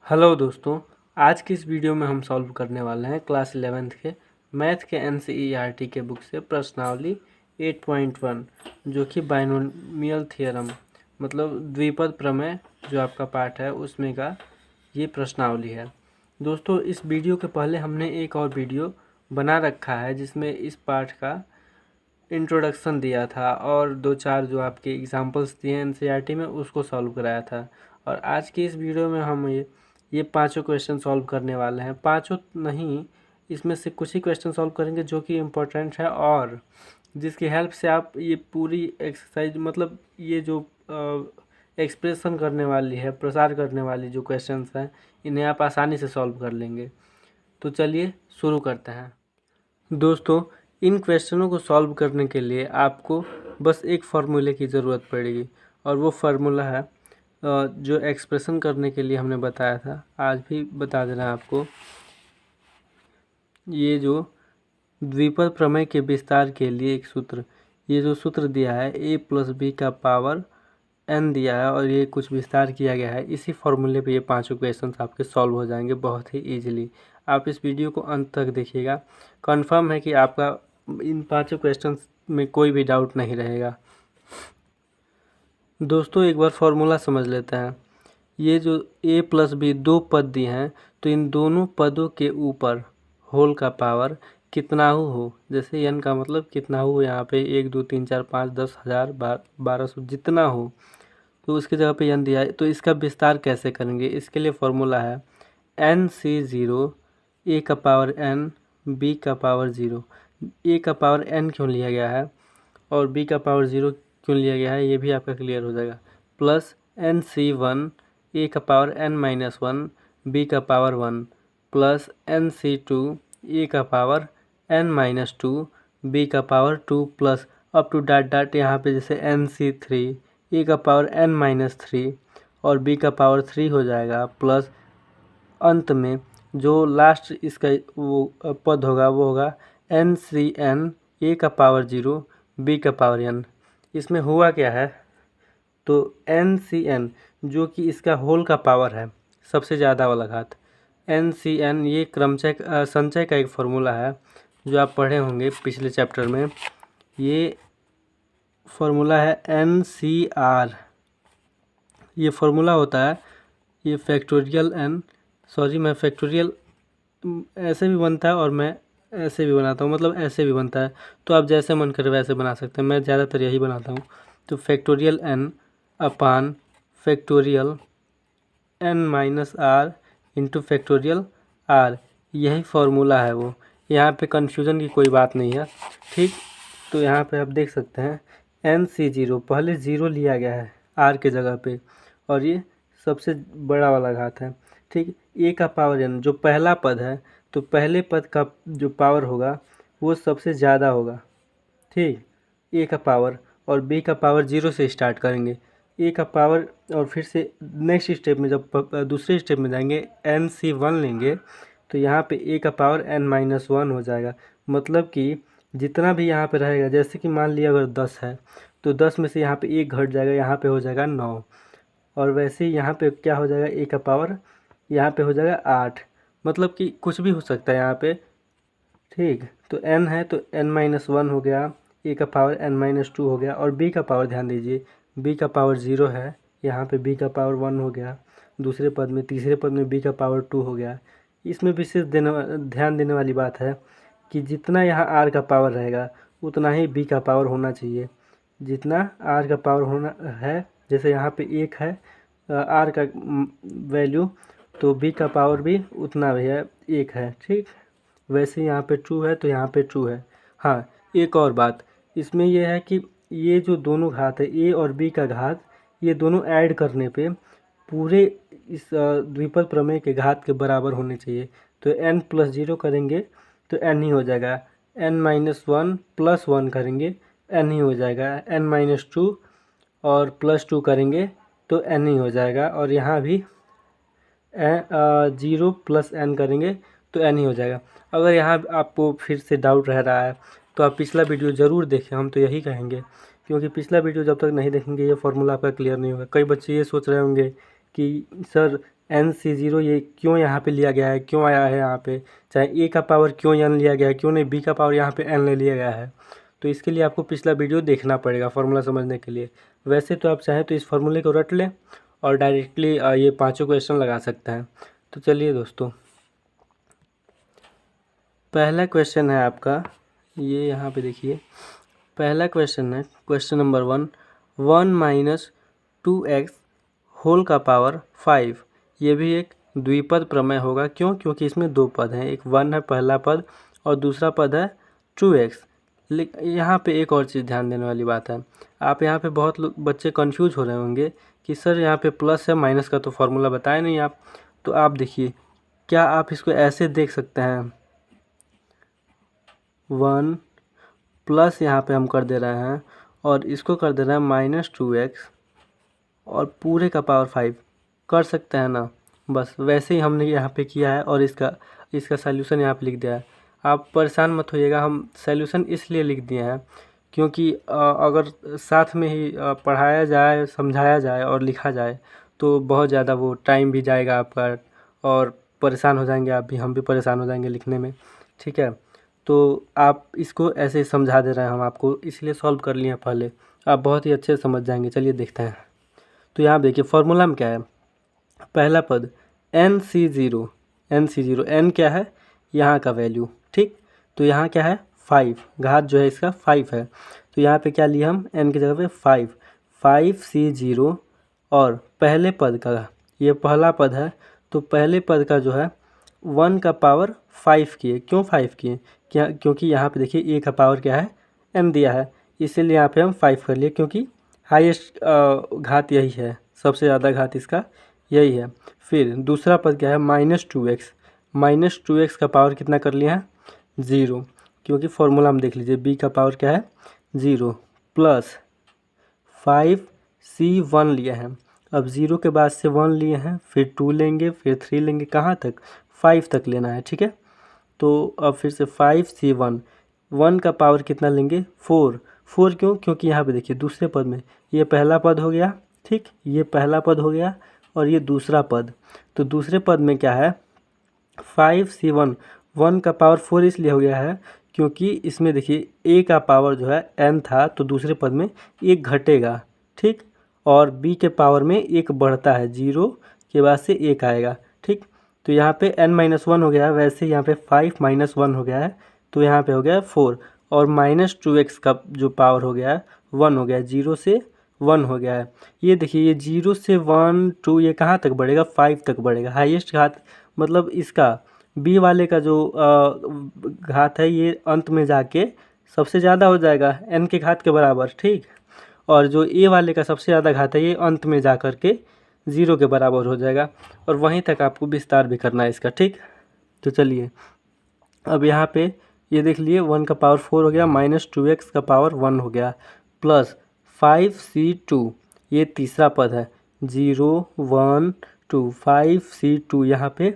Hello दोस्तों, आज की इस वीडियो में हम सॉल्व करने वाले हैं क्लास 11th के मैथ के NCERT के बुक से प्रश्नावली 8.1 जो कि बाइनोमियल थ्योरम मतलब द्विपद प्रमेय जो आपका पार्ट है उसमें का ये प्रश्नावली है। दोस्तों, इस वीडियो के पहले हमने एक और वीडियो बना रखा है जिसमें इस पार्ट का इंट्रोडक्शन दिया था और दो चार जो आपके एग्जांपल्स दिए NCERT में उसको सॉल्व कराया था। और आज की इस वीडियो में हम ये पांचों क्वेश्चन सॉल्व करने वाले हैं। पांचों नहीं, इसमें से कुछ ही क्वेश्चन सॉल्व करेंगे जो कि इम्पोर्टेंट है और जिसकी हेल्प से आप ये पूरी एक्सरसाइज मतलब ये जो एक्सप्रेशन करने वाली है, प्रसार करने वाली जो क्वेश्चंस हैं, इन्हें आप आसानी से सॉल्व कर लेंगे। तो चलिए शुरू करते हैं। दोस्तों, इन क्वेश्चनों को सॉल्व करने के लिए आपको बस एक फार्मूले की ज़रूरत पड़ेगी और वो फार्मूला है जो एक्सप्रेशन करने के लिए हमने बताया था, आज भी बता देना आपको। ये जो द्विपद प्रमेय के विस्तार के लिए एक सूत्र, ये जो सूत्र दिया है a+b का पावर n दिया है और ये कुछ विस्तार किया गया है, इसी फॉर्मूले पे ये पांचों क्वेश्चंस आपके सॉल्व हो जाएंगे बहुत ही इजीली। आप इस वीडियो को अंत तक देखिएगा, कंफर्म है कि आपका इन पांचों क्वेश्चंस में कोई भी डाउट नहीं रहेगा। दोस्तों, एक बार फॉर्मूला समझ लेते हैं। ये जो a+b दो पद दिए हैं तो इन दोनों पदों के ऊपर होल का पावर कितना हो, जैसे n का मतलब कितना हो, यहाँ पे 1 2 3 4 5 10 1000 1200 जितना हो तो उसकी जगह पे n दिया है। तो इसका विस्तार कैसे करेंगे, इसके लिए फॉर्मूला है NC0 a का पावर n b का पावर 0। a का पावर n क्यों लिया गया है और b का पावर 0 क्यों लिया गया है ये भी आपका क्लियर हो जाएगा। प्लस NC1 a का पावर n-1 b का पावर 1 प्लस NC2 a का पावर n-2 b का power 2 plus up to dot dot यहाँ पे जैसे NC3 a का पावर n-3 और b का पावर 3 हो जाएगा। प्लस अंत में जो लास्ट इसका वो पद होगा वो होगा NCn a का पावर 0 b का पावर n। इसमें हुआ क्या है, तो NCn जो कि इसका होल का पावर है, सबसे ज़्यादा वाला घात, NCn ये क्रमचय संचय का एक फार्मूला है जो आप पढ़े होंगे पिछले चैप्टर में। ये फार्मूला है NCR। ये फार्मूला होता है, ये फैक्टोरियल मैं फैक्टोरियल ऐसे भी बनता है और मैं ऐसे भी बनाता हूँ, मतलब ऐसे भी बनता है, तो आप जैसे मन करे वैसे बना सकते हैं। मैं ज़्यादातर यही बनाता हूँ। तो factorial n upon factorial n-r into factorial r, यही फार्मूला है वो। यहाँ पे कन्फ्यूज़न की कोई बात नहीं है, ठीक। तो यहाँ पे आप देख सकते हैं NC0 पहले 0 लिया गया है r के जगह पे और ये सबसे बड़ा वाला घात है, ठीक। a का पावर n जो पहला पद है, तो पहले पद का जो पावर होगा वो सबसे ज़्यादा होगा, ठीक, a का पावर, और b का पावर 0 से स्टार्ट करेंगे। a का पावर और फिर से नेक्स्ट स्टेप में जब दूसरे स्टेप में जाएंगे NC1 लेंगे तो यहाँ पे a का पावर n-1 हो जाएगा। मतलब कि जितना भी यहाँ पे रहेगा, जैसे कि मान लिया अगर 10 है तो 10 में से यहाँ पे 1 घट जाएगा, यहाँ पे हो जाएगा 9, और वैसे ही यहाँ पे क्या हो जाएगा, a का पावर यहाँ पे हो जाएगा 8। मतलब कि कुछ भी हो सकता है यहाँ पे, ठीक। तो n है तो n-1 हो गया, a का पावर n-2 हो गया, और b का पावर ध्यान दीजिए, b का पावर 0 है, यहाँ पे b का पावर 1 हो गया दूसरे पद में, तीसरे पद में b का पावर 2 हो गया। इसमें विशेष ध्यान देने वाली बात है कि जितना यहाँ r का पावर रहेगा उतना ही b का पावर होना चाहिए। जितना r का पावर होना है, जैसे यहाँ पे 1 है r का वैल्यू, तो b का पावर भी उतना भी है, 1 है, ठीक। वैसे यहाँ पे 2 है तो यहाँ पे 2 है। हाँ, एक और बात इसमें यह है कि ये जो दोनों घात है a और b का घात, ये दोनों ऐड करने पे पूरे इस द्विपद प्रमेय के घात के बराबर होने चाहिए। तो n+0 करेंगे तो n ही हो जाएगा, n-1 + 1 करेंगे n ही हो जाएगा, n-2 और +2 करेंगे तो n ही हो जाएगा, और यहाँ भी 0 + n करेंगे तो n ही हो जाएगा। अगर यहाँ आपको फिर से डाउट रह रहा है तो आप पिछला वीडियो ज़रूर देखें, हम तो यही कहेंगे, क्योंकि पिछला वीडियो जब तक नहीं देखेंगे ये फार्मूला आपका क्लियर नहीं होगा। कई बच्चे ये सोच रहे होंगे कि सर NC0 ये क्यों यहाँ पे लिया गया है, क्यों आया है यहाँ पे, चाहे ए का पावर क्यों n लिया गया है, क्यों नहीं बी का पावर यहाँ पे n ले लिया गया है। तो इसके लिए आपको पिछला वीडियो देखना पड़ेगा फार्मूला समझने के लिए। वैसे तो आप चाहें तो इस फार्मूले को रट लें और डायरेक्टली ये पाँचों क्वेश्चन लगा सकते हैं। तो चलिए दोस्तों, पहला क्वेश्चन है आपका, ये यहाँ पे देखिए, पहला क्वेश्चन है क्वेश्चन नंबर 1 -2x होल का पावर 5। ये भी एक द्विपद प्रमेय होगा। क्यों? क्योंकि इसमें दो पद हैं, एक 1 है पहला पद और दूसरा पद है 2x। यहाँ पे एक और चीज़ ध्यान देने वाली बात है, आप यहाँ पे बहुत लोग बच्चे कंफ्यूज हो रहे होंगे कि सर यहाँ पे प्लस है माइनस का तो फार्मूला बताए नहीं आप। तो आप देखिए, क्या आप इसको ऐसे देख सकते हैं, 1 प्लस यहाँ पे हम कर दे रहे हैं और इसको कर दे रहे हैं -2x और पूरे का पावर 5, कर सकते हैं ना। बस वैसे ही हमने यहाँ पे किया है और इसका सल्यूशन यहाँ पे लिख दिया है। आप परेशान मत होइएगा, हम सल्यूशन इसलिए लिख दिए हैं क्योंकि अगर साथ में ही पढ़ाया जाए, समझाया जाए और लिखा जाए तो बहुत ज़्यादा वो टाइम भी जाएगा आपका और परेशान हो जाएंगे आप भी, हम भी परेशान हो जाएंगे लिखने में। ठीक है, तो आप इसको ऐसे ही समझा दे रहे हैं हम आपको, इसलिए सॉल्व कर लिए पहले, आप बहुत ही अच्छे से समझ जाएंगे। चलिए देखते हैं। तो यहाँ देखिए फॉर्मूला में क्या है, पहला पद NC0, n क्या है, यहाँ का वैल्यू। ठीक, तो यहाँ क्या है 5, घात जो है इसका 5 है। तो यहाँ पे क्या लिया हम, n की जगह पे 5C0 और पहले पद का, ये पहला पद है तो पहले पद का जो है 1 का पावर 5 किए। क्यों 5 किए? क्या? क्योंकि यहाँ पे देखिए a का पावर क्या है, n दिया है, इसीलिए यहाँ पे हम 5 कर लिए क्योंकि हाईएस्ट घात यही है, सबसे ज़्यादा घात इसका यही है। फिर दूसरा पद क्या है, -2x का पावर कितना कर लिया है, 0, क्योंकि फॉर्मूला में देख लीजिए b का पावर क्या है 0 प्लस 5C1 लिया है। अब 0 के बाद से 1 लिए हैं, फिर 2 लेंगे, फिर 3 लेंगे, कहाँ तक, 5 तक लेना है। ठीक है, तो अब फिर से 5C1, 1 का पावर कितना लेंगे, 4 क्यों? क्योंकि यहाँ पे देखिए दूसरे पद में ये पहला पद हो गया, ठीक, ये पहला पद हो गया और ये दूसरा पद। तो दूसरे पद में क्या है 5C1, 1 का पावर 4 इसलिए हो गया है क्योंकि इसमें देखिए a का पावर जो है n था तो दूसरे पद में 1 घटेगा। ठीक, और b के पावर में 1 बढ़ता है, 0 के बाद से 1 आएगा। ठीक, तो यहाँ पे n-1 हो गया है, वैसे यहाँ पे 5 - 1 हो गया है तो यहाँ पे हो गया 4 और -2x का जो पावर हो गया है 1 हो गया है, 0 से 1 हो गया है। ये देखिए ये 0 से 1 2 ये कहाँ तक बढ़ेगा, 5 तक बढ़ेगा। हाईएस्ट घात मतलब इसका बी वाले का जो घात है ये अंत में जाके सबसे ज़्यादा हो जाएगा n के घात के बराबर। ठीक, और जो ए वाले का सबसे ज़्यादा घात है ये अंत में जा कर के 0 के बराबर हो जाएगा और वहीं तक आपको विस्तार भी करना है इसका। ठीक, तो चलिए अब यहाँ पे ये देख लिए 1 का पावर 4 हो गया, -2x का पावर 1 हो गया, प्लस 5C2, ये तीसरा पद है, 0 1 2 5C2 यहाँ पे।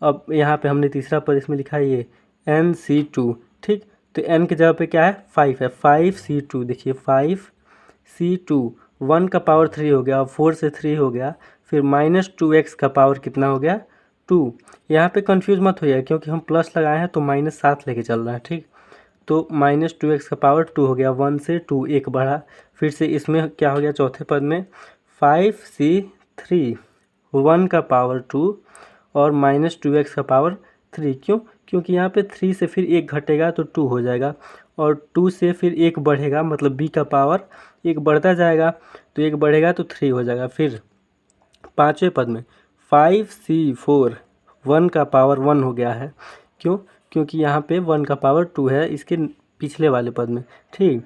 अब यहाँ पे हमने तीसरा पद इसमें लिखा है ये NC2। ठीक, तो n की जगह पे क्या है 5 है, 5C2 देखिए 5C2, 1 का पावर 3 हो गया, 4 से 3 हो गया, फिर -2x का पावर कितना हो गया 2। यहाँ पे कंफ्यूज मत होइए क्योंकि हम प्लस लगाए हैं तो -7 लेके चल रहा है। ठीक, तो -2x का पावर 2 हो गया, 1 से 2 1 बढ़ा, फिर से इसमें क्या हो गया चौथे पद में 5C3, 1 का पावर 2 और -2x का पावर 3। क्यों? क्योंकि यहाँ पे 3 से फिर 1 घटेगा तो 2 हो जाएगा और 2 से फिर 1 बढ़ेगा मतलब b का पावर 1 बढ़ता जाएगा तो 1 बढ़ेगा तो 3 हो जाएगा। फिर पाँचवें पद में 5C4, 1 का पावर 1 हो गया है। क्यों? क्योंकि यहाँ पे 1 का पावर 2 है इसके पिछले वाले पद में। ठीक,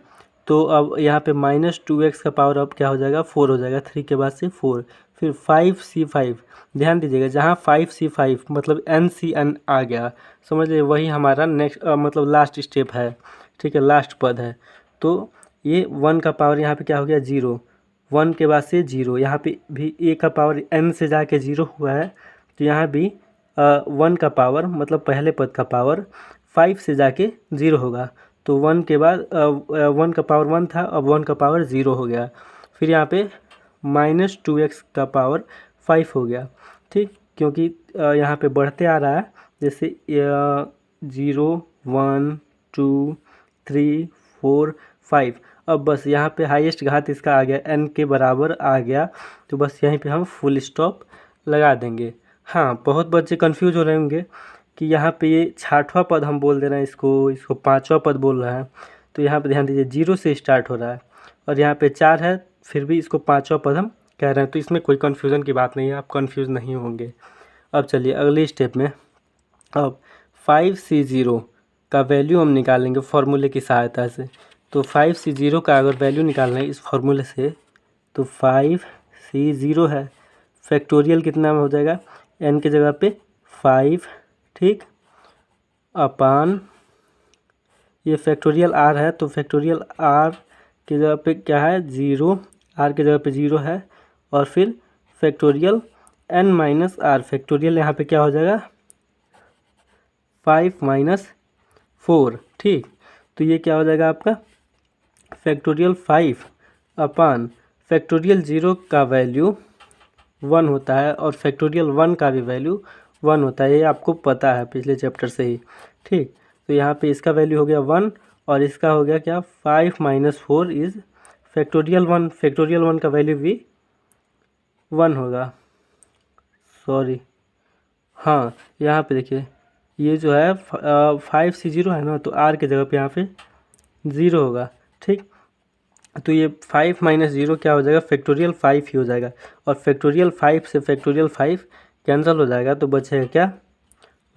तो अब यहाँ पे -2x का पावर अब क्या हो जाएगा 4 हो जाएगा, 3 के बाद से 4, फिर 5C5। ध्यान दीजिएगा जहाँ 5C5 मतलब NCN आ गया, समझ लीजिए वही हमारा नेक्स्ट मतलब लास्ट स्टेप है। ठीक है, लास्ट पद है। तो ये 1 का पावर यहाँ पे क्या हो गया 0, 1 के बाद से 0, यहाँ पे भी a का पावर n से जाके 0 हुआ है तो यहाँ भी 1 का पावर मतलब पहले पद का पावर 5 से जाके 0 होगा। तो 1 के बाद 1 का पावर 1 था, अब 1 का पावर 0 हो गया। फिर यहाँ पे -2x का पावर 5 हो गया। ठीक, क्योंकि यहाँ पे बढ़ते आ रहा है, जैसे 0 1 2 3 4 5। अब बस यहाँ पे हाईएस्ट घात इसका आ गया, n के बराबर आ गया, तो बस यहीं पे हम फुल स्टॉप लगा देंगे। हाँ, बहुत बच्चे कंफ्यूज हो रहे होंगे कि यहाँ पे ये 60वां पद हम बोल दे रहे हैं, इसको 5वां पद बोल रहे हैं। तो यहाँ पे ध्यान दीजिए, 0 से स्टार्ट हो रहा है और यहाँ पे 4 है, फिर भी इसको 5वां पद हम कह रहे हैं। तो इसमें कोई कन्फ्यूज़न की बात नहीं है, आप कन्फ्यूज़ नहीं होंगे। अब चलिए अगले स्टेप में, अब 5C0 का वैल्यू हम निकालेंगे फार्मूले की सहायता से। तो 5C0 का अगर वैल्यू निकालना है इस फार्मूले से, तो 5C0 है, फैक्टोरियल कितना में हो जाएगा, n की जगह पे 5, ठीक, अपान ये फैक्टोरियल r है, तो फैक्टोरियल r की जगह पे क्या है, 0, r की जगह पे 0 है, और फिर factorial n minus r, factorial यहाँ पे क्या हो जाएगा, 5 माइनस 4, ठीक। तो ये क्या हो जाएगा आपका फैक्टोरियल 5 अपान फैक्टोरियल 0 का वैल्यू 1 होता है और फैक्टोरियल 1 का भी वैल्यू 1 होता है, ये आपको पता है पिछले चैप्टर से ही, ठीक। तो यहाँ पे इसका वैल्यू हो गया 1 और इसका हो गया क्या, 5 माइनस 4 इज़ फैक्टोरियल 1, फैक्टोरियल 1 का वैल्यू भी 1 होगा, सॉरी, हाँ यहाँ पे देखिए ये जो है 5C0 है ना, तो r की जगह पे यहाँ पे 0 होगा, ठीक। तो ये 5 माइनस 0 क्या हो जाएगा, फैक्टोरियल 5 ही हो जाएगा, और फैक्टोरियल 5 से फैक्टोरियल 5 कैंसिल हो जाएगा, तो बचेगा क्या,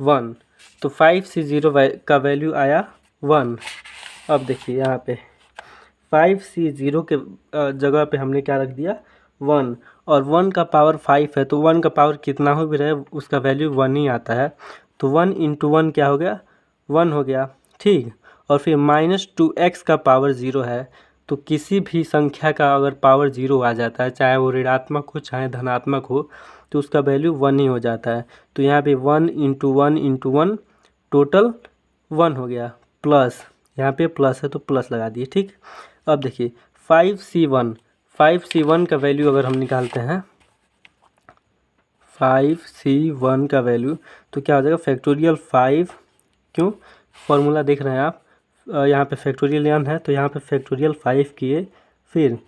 1। तो 5C0 का वैल्यू आया 1। अब देखिए यहाँ पे 5C0 के जगह पे हमने क्या रख दिया, 1, और 1 का पावर 5 है, तो 1 का पावर कितना हो भी रहे उसका वैल्यू 1 ही आता है। तो 1 इंटू 1 क्या हो गया, 1 हो गया, ठीक। और फिर -2x का पावर 0 है, तो किसी भी संख्या का अगर पावर 0 आ जाता है, चाहे वो ऋणात्मक हो चाहे धनात्मक हो, तो उसका वैल्यू 1 ही हो जाता है। तो यहाँ पे 1 इंटू 1 इंटू 1 टोटल 1 हो गया, प्लस यहाँ पे प्लस है तो प्लस लगा दिए, ठीक। अब देखिए 5C1 का वैल्यू अगर हम निकालते हैं, 5C1 का वैल्यू, तो क्या हो जाएगा, फैक्टोरियल 5, क्यों, फॉर्मूला देख रहे हैं आप, यहाँ पे फैक्टोरियल n है, तो यहाँ पे फैक्टोरियल 5 किए, फिर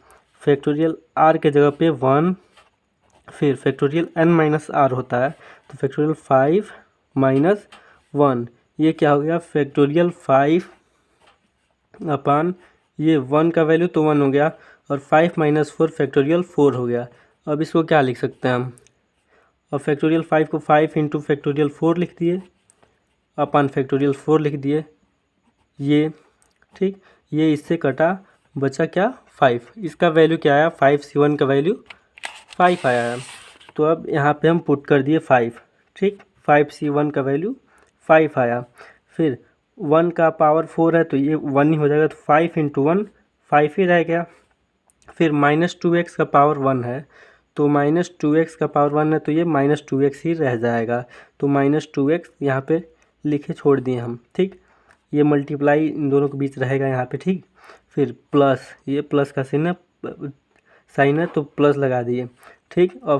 फैक्टोरियल r के जगह पे 1, फिर फैक्टोरियल n माइनस r होता है, तो फैक्टोरियल 5 माइनस 1, ये क्या हो गया, फैक्टोरियल 5 अपान ये 1 का वैल्यू तो 1 हो गया, और 5 माइनस 4 फैक्टोरियल 4 हो गया। अब इसको क्या लिख सकते हैं हम, और फैक्टोरियल 5 को 5 इंटू फैक्टोरियल 4 लिख दिए, अपान फैक्टोरियल 4 लिख दिए, ये, ठीक, ये इससे कटा, बचा क्या, 5, इसका वैल्यू क्या आया, 5C1 का वैल्यू 5 आया है। तो अब यहाँ पे हम पुट कर दिए 5, ठीक, 5C1 का वैल्यू 5 आया, फिर 1 का पावर 4 है तो ये 1 ही हो जाएगा, तो 5 इंटू 1 5 ही रह गया, फिर -2x का पावर 1 है, तो -2x का पावर 1 है, तो ये -2x ही रह जाएगा, तो -2x यहाँ पे लिखे छोड़ दिए हम, ठीक। ये मल्टीप्लाई इन दोनों के बीच रहेगा यहाँ पे, ठीक। फिर प्लस, ये प्लस का साइन है तो प्लस लगा दिए, ठीक। और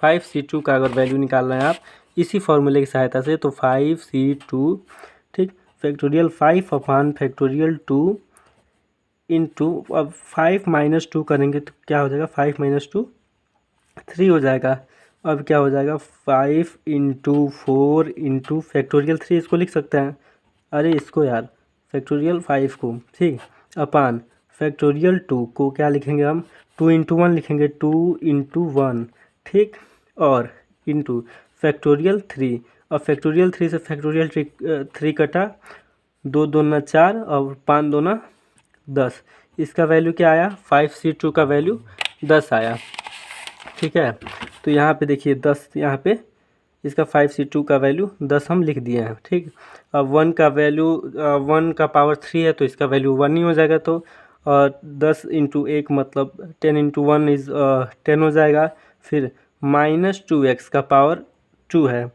5C2 का अगर वैल्यू निकाल रहे हैं आप इसी फॉर्मूले की सहायता से, तो 5C2, ठीक, फैक्टोरियल 5 अपान फैक्टोरियल 2 इंटू, अब 5 माइनस 2 करेंगे तो क्या हो जाएगा, 5 माइनस 2 3 हो जाएगा। अब क्या हो जाएगा, 5 इंटू 4 इंटू फैक्टोरियल 3, इसको लिख सकते हैं, अरे इसको यार, फैक्टोरियल 5 को, ठीक, अपान फैक्टोरियल 2 को क्या लिखेंगे हम, 2 इंटू 1 लिखेंगे, 2 इंटू 1, ठीक, और इंटू फैक्टोरियल 3, और फैक्टोरियल 3 से फैक्टोरियल 3 कटा, 2 दूना 4 और 5 दूना 10, इसका वैल्यू क्या आया, 5C2 का वैल्यू 10 आया, ठीक है। तो यहाँ पे देखिए 10, यहाँ पे इसका 5C2 का वैल्यू 10 हम लिख दिए हैं, ठीक। अब 1 का वैल्यू 1 का पावर 3 है, तो इसका वैल्यू 1 ही हो जाएगा, तो 10 इंटू 1 मतलब 10 इंटू 1 इज़ 10 हो जाएगा। फिर -2x का पावर 2 है,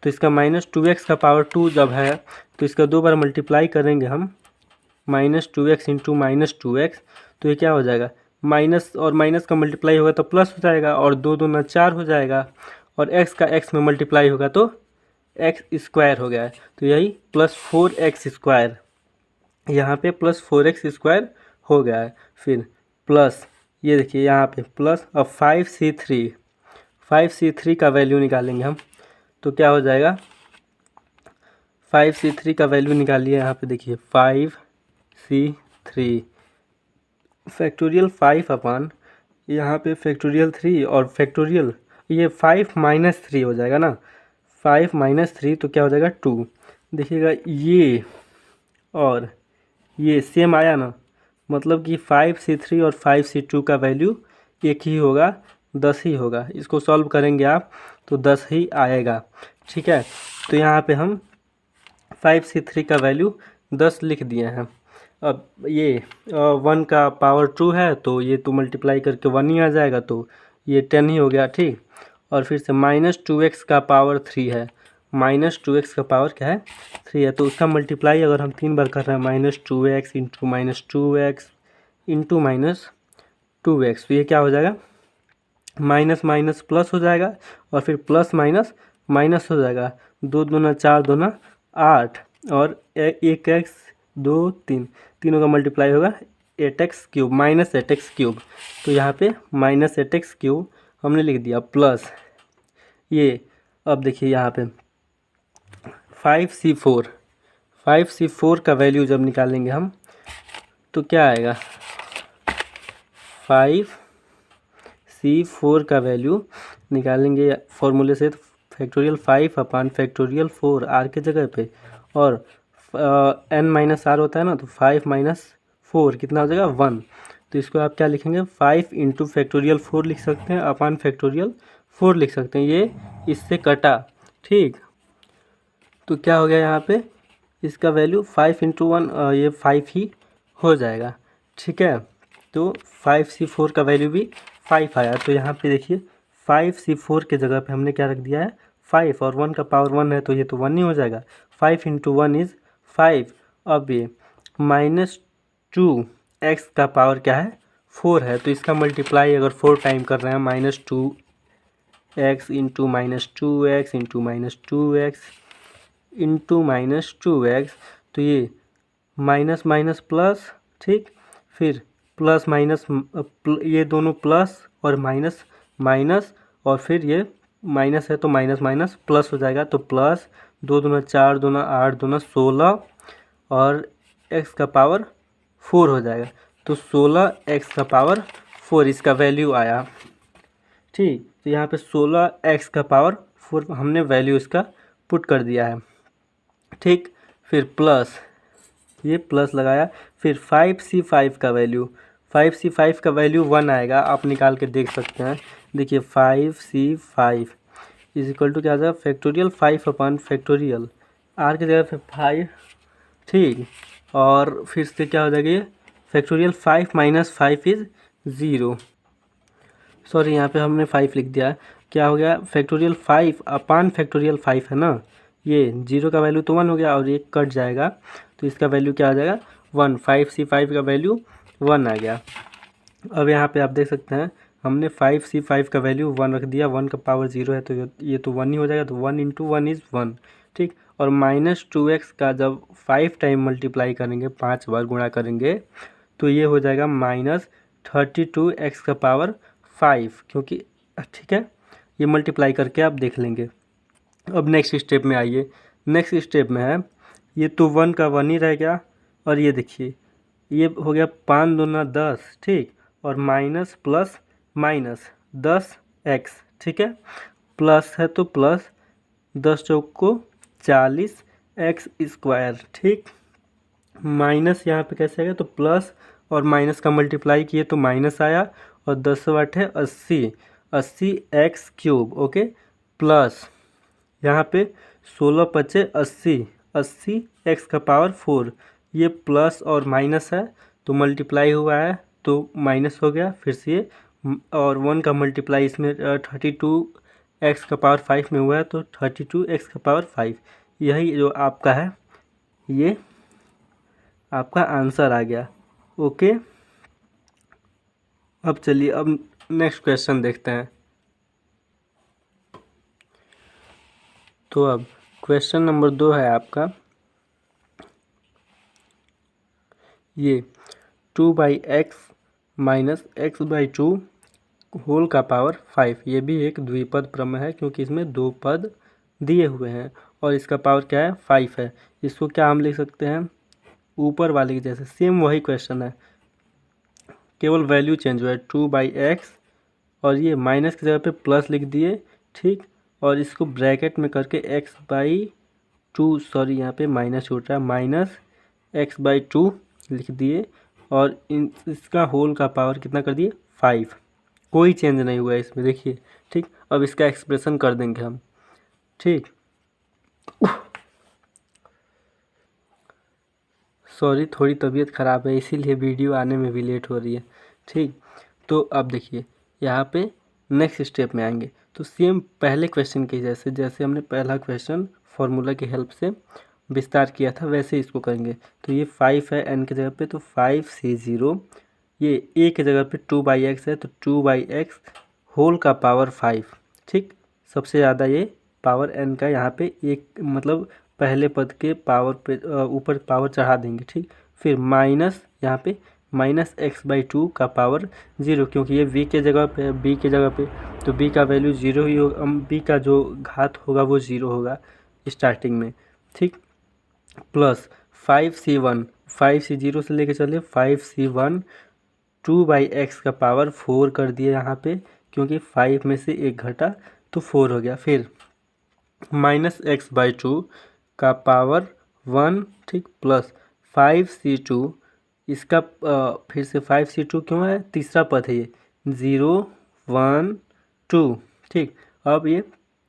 तो इसका -2x का पावर 2 जब है तो इसका 2 बार मल्टीप्लाई करेंगे हम, -2x इंटू -2x, तो ये क्या हो जाएगा, माइनस और माइनस का मल्टीप्लाई होगा तो प्लस हो जाएगा, और 2 दूना 4 हो जाएगा, और एक्स का एक्स में मल्टीप्लाई होगा तो एक्स स्क्वायर हो गया है। तो यही +4x², यहाँ पे +4x² हो गया है। फिर प्लस ये देखिए यहाँ पे प्लस, अब 5c3 का वैल्यू निकालेंगे हम, तो क्या हो जाएगा, 5c3 का वैल्यू निकालिए। यहाँ पे देखिए 5c3 फैक्टोरियल 5 अपान यहाँ पे फैक्टोरियल 3 और फैक्टोरियल ये 5 - 3 हो जाएगा ना, 5 - 3 तो क्या हो जाएगा 2। देखिएगा ये और ये सेम आया ना, मतलब कि 5c3 और 5c2 का वैल्यू एक ही होगा, 10 ही होगा। इसको सॉल्व करेंगे आप तो 10 ही आएगा, ठीक है। तो यहाँ पे हम 5c3 का वैल्यू 10 लिख दिए हैं। अब ये 1 का पावर 2 है तो ये तो मल्टीप्लाई करके 1 ही आ जाएगा, तो ये 10 ही हो गया, ठीक। और फिर से -2x का पावर 3 है, -2x का पावर क्या है 3 है, तो उसका मल्टीप्लाई अगर हम 3 बार कर रहे हैं -2x into -2x into -2x, तो ये क्या हो जाएगा, माइनस माइनस प्लस हो जाएगा, और फिर प्लस माइनस माइनस हो जाएगा, 2 दूना 4 दूना 8, और 1x 2 3, तीनों का मल्टीप्लाई होगा 8x³ -8x³। तो यहाँ पे -8x³ हमने लिख दिया, प्लस ये अब देखिए यहाँ पे 5c4 का वैल्यू जब निकालेंगे हम तो क्या आएगा, 5c4 का वैल्यू निकालेंगे फॉर्मूले से, फैक्टोरियल 5 अपान फैक्टोरियल 4 आर के जगह पे, और n - r होता है ना, तो 5 - 4 कितना हो जाएगा 1। तो इसको आप क्या लिखेंगे, 5 इंटू फैक्टोरियल 4 लिख सकते हैं, अपान फैक्टोरियल 4 लिख सकते हैं, ये इससे कटा, ठीक। तो क्या हो गया यहाँ पे, इसका वैल्यू 5 इंटू 1 ये 5 ही हो जाएगा, ठीक है। तो 5c4 का वैल्यू भी 5 आया। तो यहाँ पे देखिए 5c4 के जगह पे हमने क्या रख दिया है 5, और 1 का पावर 1 है तो ये तो 1 ही हो जाएगा, 5 इंटू 1 इज़ 5। अब ये -2x का पावर क्या है 4 है, तो इसका मल्टीप्लाई अगर 4 टाइम कर रहे हैं -2x into -2x into -2x into -2x, तो ये माइनस माइनस प्लस, ठीक। फिर प्लस माइनस ये दोनों प्लस और माइनस माइनस, और फिर ये माइनस है तो माइनस माइनस प्लस हो जाएगा, तो प्लस 2 दूना 4 दूना 8 दूना 16, और x का पावर 4 हो जाएगा, तो 16x का पावर 4 इसका वैल्यू आया, ठीक। तो यहाँ पे 16x का पावर 4 हमने वैल्यू इसका पुट कर दिया है, ठीक। फिर प्लस ये प्लस लगाया, फिर 5c5 का वैल्यू 1 आएगा, आप निकाल के देख सकते हैं। देखिए 5c5 इज इक्वल टू क्या आ जाएगा, फैक्टोरियल 5 अपान फैक्टोरियल आर की जगह पे 5, ठीक। और फिर से क्या हो जाएगा, ये फैक्टोरियल 5 - 5 इज़ 0, सॉरी यहाँ पे हमने 5 लिख दिया है, क्या हो गया फैक्टोरियल 5 अपान फैक्टोरियल 5 है ना, ये 0 का वैल्यू तो 1 हो गया, और ये कट जाएगा तो इसका वैल्यू क्या आ जाएगा 1, 5c5 का वैल्यू 1 आ गया। अब यहाँ पे आप देख सकते हैं हमने 5c5 का वैल्यू 1 रख दिया, 1 का पावर 0 है तो ये तो 1 ही हो जाएगा, तो 1 इंटू 1 इज़ 1, ठीक। और -2x का जब 5 टाइम मल्टीप्लाई करेंगे, 5 बार गुणा करेंगे, तो ये हो जाएगा -32x का पावर 5, क्योंकि ठीक है, ये मल्टीप्लाई करके आप देख लेंगे। अब नेक्स्ट स्टेप में आइए, नेक्स्ट स्टेप में है ये तो 1 का 1 ही रह गया, और ये देखिए ये हो गया 5 दूना 10, ठीक, और माइनस प्लस माइनस 10x, ठीक है, प्लस है तो प्लस 10 चौक को 40x², ठीक। माइनस यहाँ पे कैसे आएगा, तो प्लस और माइनस का मल्टीप्लाई किए तो माइनस आया, और 10 8 है 80x³, ओके। प्लस यहाँ पे 16 × 5 = 80x का पावर 4, ये प्लस और माइनस है तो मल्टीप्लाई हुआ है तो माइनस हो गया, फिर से ये और 1 का मल्टीप्लाई इसमें 32x का पावर 5 में हुआ है तो 32x का पावर 5, यही जो आपका है ये आपका आंसर आ गया, ओके। अब चलिए अब नेक्स्ट क्वेश्चन देखते हैं। तो अब क्वेश्चन नंबर 2 है आपका ये 2/x minus X by two whole का पावर 5। ये भी एक द्विपद प्रमेय है क्योंकि इसमें दो पद दिए हुए हैं और इसका पावर क्या है 5 है। इसको क्या हम लिख सकते हैं ऊपर वाले के जैसे, सेम वही क्वेश्चन है, केवल वैल्यू चेंज हुआ है 2/x और ये माइनस की जगह पे प्लस लिख दिए, ठीक, और इसको ब्रैकेट में करके x/2, सॉरी यहाँ पे माइनस छूट रहा है, माइनस x/2 लिख दिए और इसका होल का पावर कितना कर दिए 5। कोई चेंज नहीं हुआ है इसमें, देखिए, ठीक। अब इसका एक्सप्रेशन कर देंगे हम, ठीक। सॉरी थोड़ी तबीयत ख़राब है इसीलिए वीडियो आने में भी लेट हो रही है, ठीक। तो अब देखिए यहाँ पे नेक्स्ट स्टेप में आएंगे तो सेम पहले क्वेश्चन के जैसे, जैसे हमने पहला क्वेश्चन फार्मूला की हेल्प से विस्तार किया था वैसे इसको करेंगे। तो ये 5 है n की जगह पे, तो 5c0, ये a की जगह पे 2/x है तो 2/x होल का पावर 5, ठीक। सबसे ज़्यादा ये पावर n का यहाँ पे एक मतलब पहले पद के पावर पे ऊपर पावर चढ़ा देंगे, ठीक। फिर माइनस यहाँ पे माइनस x/2 का पावर 0, क्योंकि ये v के जगह पे है, b के जगह पे, तो b का वैल्यू 0 ही होगा, b का जो घात होगा वो 0 होगा स्टार्टिंग में, ठीक। प्लस 5c1, 5c0 से लेके चले 5c1 2/x का पावर 4 कर दिए यहाँ पे, क्योंकि 5 में से एक घटा तो 4 हो गया। फिर माइनस x/2 का पावर 1, ठीक, प्लस 5c2, इसका फिर से 5c2 क्यों है, तीसरा पद है ये, 0 1 2, ठीक। अब ये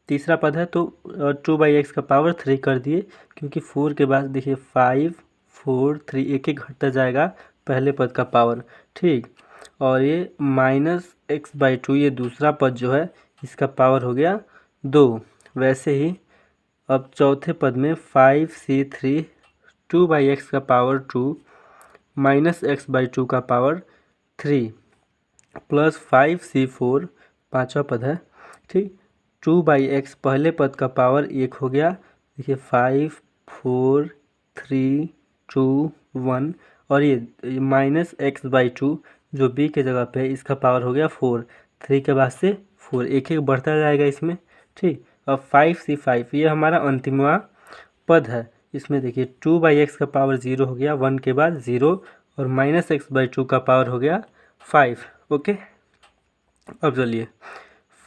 तीसरा पद है तो 2/x का पावर 3 कर दिए, क्योंकि 4 के बाद देखिए 5 4 3 एक एक घटता जाएगा पहले पद का पावर, ठीक। और ये माइनस x/2 ये दूसरा पद जो है इसका पावर हो गया 2। वैसे ही अब चौथे पद में 5c3 2/x का पावर 2 माइनस x/2 का पावर 3 प्लस 5c4 पाँचवा पद है, ठीक। 2/x पहले पद का पावर 1 हो गया, देखिए 5 4 3 2 1, और ये माइनस x/2 जो b के जगह पे है इसका पावर हो गया 4, 3 के बाद से 4 एक एक बढ़ता जाएगा इसमें, ठीक। अब 5c5 ये हमारा अंतिमवा पद है, इसमें देखिए 2/x का पावर 0 हो गया, 1 के बाद 0, और माइनस x/2 का पावर हो गया 5, ओके। अब चलिए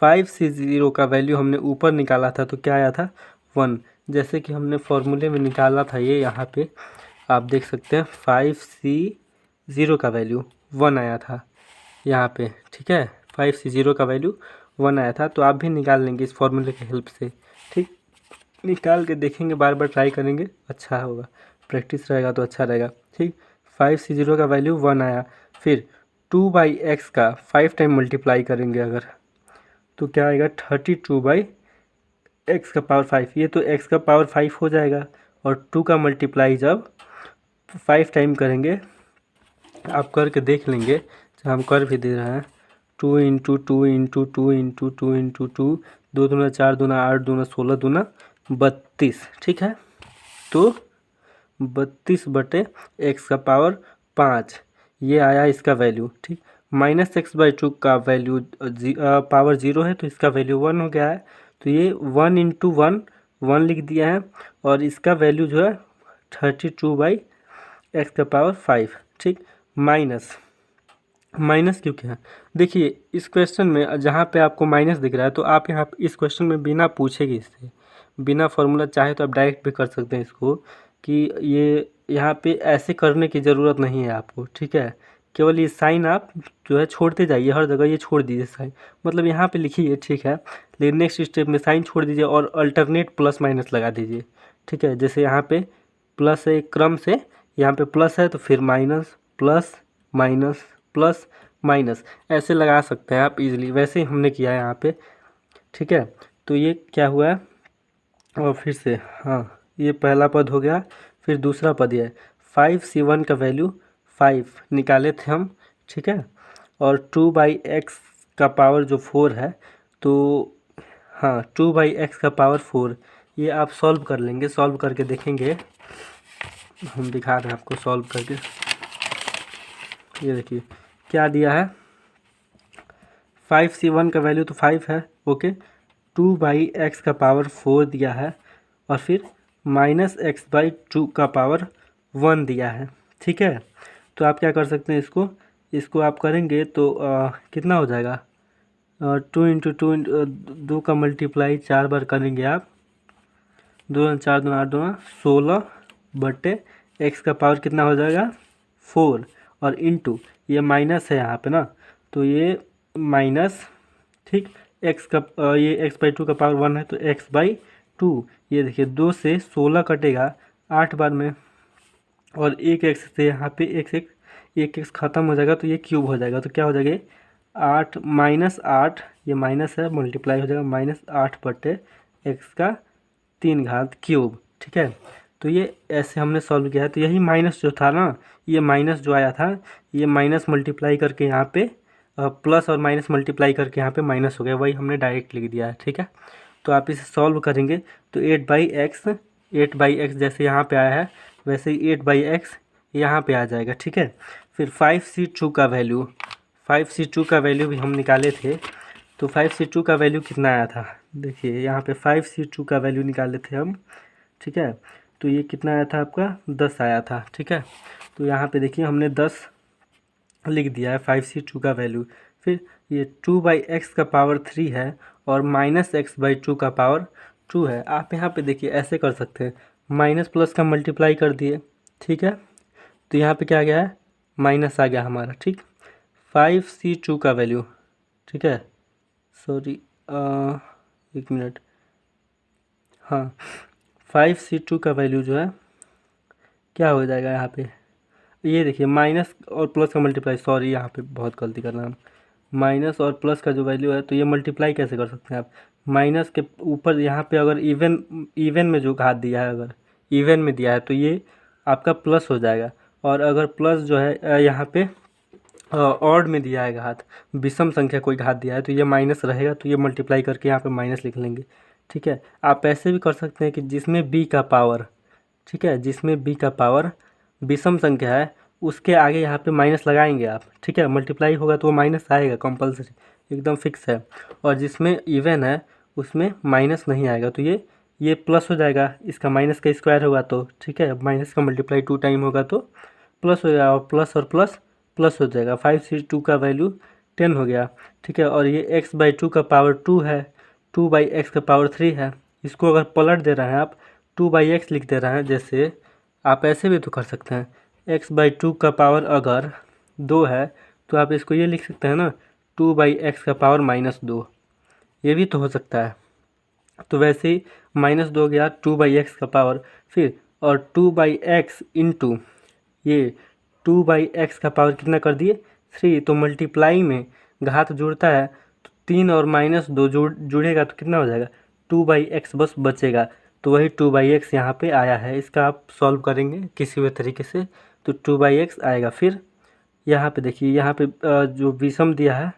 5c0 का वैल्यू हमने ऊपर निकाला था तो क्या आया था 1, जैसे कि हमने फॉर्मूले में निकाला था ये यहाँ पे आप देख सकते हैं 5c0 का वैल्यू 1 आया था यहाँ पे, ठीक है। 5c0 का वैल्यू 1 आया था, तो आप भी निकाल लेंगे इस फॉर्मूले की हेल्प से, ठीक। निकाल के देखेंगे, बार बार ट्राई करेंगे, अच्छा होगा, प्रैक्टिस रहेगा तो अच्छा रहेगा, ठीक। 5c0 का वैल्यू 1 आया, फिर 2/x का 5 टाइम मल्टीप्लाई करेंगे अगर, तो क्या आएगा 32/x का पावर 5, ये तो x का पावर 5 हो जाएगा, और 2 का मल्टीप्लाई जब 5 टाइम करेंगे, आप करके देख लेंगे, हम कर भी दे रहे हैं, 2 इंटू 2 इंटू 2 इंटू 2 इंटू 2, 2 दूना 4 दूना 8 दूना 16 दूना 32, ठीक है। तो 32/x का पावर 5 ये आया इसका वैल्यू, ठीक। माइनस x/2 का वैल्यू पावर 0 है तो इसका वैल्यू 1 हो गया है, तो ये 1 इंटू 1 1 लिख दिया है, और इसका वैल्यू जो है 32/x का पावर 5, ठीक। माइनस क्यों क्या है, देखिए इस क्वेश्चन में जहाँ पे आपको माइनस दिख रहा है तो आप यहाँ इस क्वेश्चन में बिना पूछेगी इससे, बिना फॉर्मूला चाहे तो आप डायरेक्ट भी कर सकते हैं इसको, कि ये यहाँ पे ऐसे करने की ज़रूरत नहीं है आपको, ठीक है। केवल ये साइन आप जो है छोड़ते जाइए, हर जगह ये छोड़ दीजिए साइन, मतलब यहाँ पे लिखिए, ठीक है, लेकिन नेक्स्ट स्टेप में साइन छोड़ दीजिए और अल्टरनेट प्लस माइनस लगा दीजिए, ठीक है। जैसे यहाँ पे प्लस है क्रम से, यहाँ पे प्लस है तो फिर minus plus minus plus minus ऐसे लगा सकते हैं आप इजीली, वैसे ही हमने किया है यहाँ पे, ठीक है। तो ये क्या हुआ है, और फिर से हाँ ये पहला पद हो गया, फिर दूसरा पद है 5c1 का वैल्यू 5 निकाले थे हम, ठीक है। और 2/x का पावर जो 4 है, तो हाँ 2/x का पावर 4, ये आप सॉल्व कर लेंगे, सॉल्व करके देखेंगे। हम दिखा रहे हैं आपको सॉल्व करके। ये देखिए क्या दिया है, 5c1 का वैल्यू तो 5 है, ओके। 2/x का पावर 4 दिया है, और फिर -x/2 का पावर 1 दिया है, ठीक है। तो आप क्या कर सकते हैं, इसको आप करेंगे तो कितना हो जाएगा, 2 × 2 का मल्टीप्लाई 4 बार करेंगे आप, 2×4 = 8, 16 x का पावर कितना हो जाएगा 4, और इंटू ये माइनस है यहाँ पे ना, तो ये माइनस, ठीक, ये x/2 का पावर 1 है तो x/2, ये देखिए 2 से 16 कटेगा 8 बार में, और एक x से यहाँ पे एक x ख़त्म हो जाएगा तो ये क्यूब हो जाएगा, तो क्या हो जाएगा 8 -8, ये माइनस है, मल्टीप्लाई हो जाएगा -8/x का 3 घात क्यूब, ठीक है। तो ये ऐसे हमने सॉल्व किया है। तो यही माइनस जो था ना, ये माइनस जो आया था, ये माइनस मल्टीप्लाई करके यहाँ पे प्लस, और माइनस मल्टीप्लाई करके यहाँ पे माइनस हो गया, वही हमने डायरेक्ट लिख दिया है, ठीक है। तो आप इसे सॉल्व करेंगे तो 8/x जैसे यहाँ पे आया है वैसे ही 8/x यहाँ पे आ जाएगा, ठीक है। फिर 5c2 का वैल्यू भी हम निकाले थे, तो 5c2 का वैल्यू कितना आया था, देखिए यहाँ पे 5c2 का वैल्यू निकाले थे हम, ठीक है। तो ये कितना आया था आपका 10 आया था, ठीक है। तो यहाँ पे देखिए हमने 10 लिख दिया है 5c2 का वैल्यू। फिर ये 2/x का पावर 3 है, और -x/2 का पावर 2 है। आप यहाँ पे देखिए ऐसे कर सकते हैं, माइनस प्लस का मल्टीप्लाई कर दिए, ठीक है। तो यहाँ पे क्या आ गया है, माइनस आ गया हमारा, ठीक। 5c2 का वैल्यू, ठीक है, सॉरी 1 मिनट, हाँ 5c2 का वैल्यू जो है क्या हो जाएगा यहाँ पे, ये देखिए माइनस और प्लस का मल्टीप्लाई, सॉरी यहाँ पे बहुत गलती कर रहे हैं हम, माइनस और प्लस का जो वैल्यू है तो ये मल्टीप्लाई कैसे कर सकते हैं आप, माइनस के ऊपर यहाँ पे अगर इवन में जो घात दिया है, अगर इवन में दिया है तो ये आपका प्लस हो जाएगा, और अगर प्लस जो है यहाँ पे ऑड में दिया है घात, विषम संख्या कोई घात दिया है तो ये माइनस रहेगा, तो ये मल्टीप्लाई करके यहाँ पे माइनस लिख लेंगे, ठीक है। आप ऐसे भी कर सकते हैं कि जिसमें b का पावर, ठीक है, जिसमें b का पावर विषम संख्या है उसके आगे यहाँ पे माइनस लगाएंगे आप, ठीक है। मल्टीप्लाई होगा तो वो माइनस आएगा कंपलसरी, एकदम फिक्स है। और जिसमें इवन है उसमें माइनस नहीं आएगा, तो ये प्लस हो जाएगा, इसका माइनस का स्क्वायर होगा तो, ठीक है, माइनस का मल्टीप्लाई 2 टाइम होगा तो प्लस हो जाएगा, और प्लस और प्लस प्लस हो जाएगा। 5c2 का वैल्यू 10 हो गया, ठीक है। और ये x/2 का पावर 2 है, 2/x का पावर 3 है। इसको अगर पलट दे रहे हैं आप, 2/x लिख दे रहे हैं, जैसे आप ऐसे भी तो कर सकते हैं, x/2 का पावर अगर 2 है तो आप इसको ये लिख सकते हैं ना, 2/x का पावर -2, ये भी तो हो सकता है। तो वैसे ही -2 गया 2/x का पावर, फिर और 2/x इंटू ये 2/x का पावर कितना कर दिए 3, तो मल्टीप्लाई में घात जुड़ता है तो 3 और -2 जुड़ेगा तो कितना हो जाएगा 2/x बस बचेगा, तो वही 2/x यहाँ पे आया है। इसका आप सॉल्व करेंगे किसी भी तरीके से तो 2/x आएगा। फिर यहाँ पे देखिए, यहाँ पे जो विषम दिया है,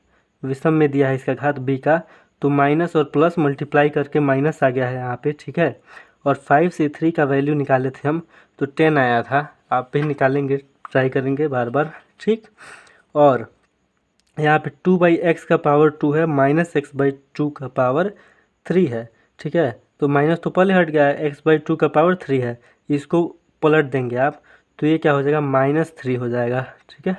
विषम में दिया है इसका घात b का, तो माइनस और प्लस मल्टीप्लाई करके माइनस आ गया है यहाँ पे, ठीक है। और 5 से 3 का वैल्यू निकाले थे हम तो 10 आया था, आप भी निकालेंगे, ट्राई करेंगे बार बार, ठीक। और यहाँ पे 2/x का पावर 2 है, -x/2 का पावर 3 है, ठीक है। तो माइनस तो पहले हट गया है, x/2 का पावर 3 है, इसको पलट देंगे आप तो ये क्या हो जाएगा -3 हो जाएगा, ठीक है,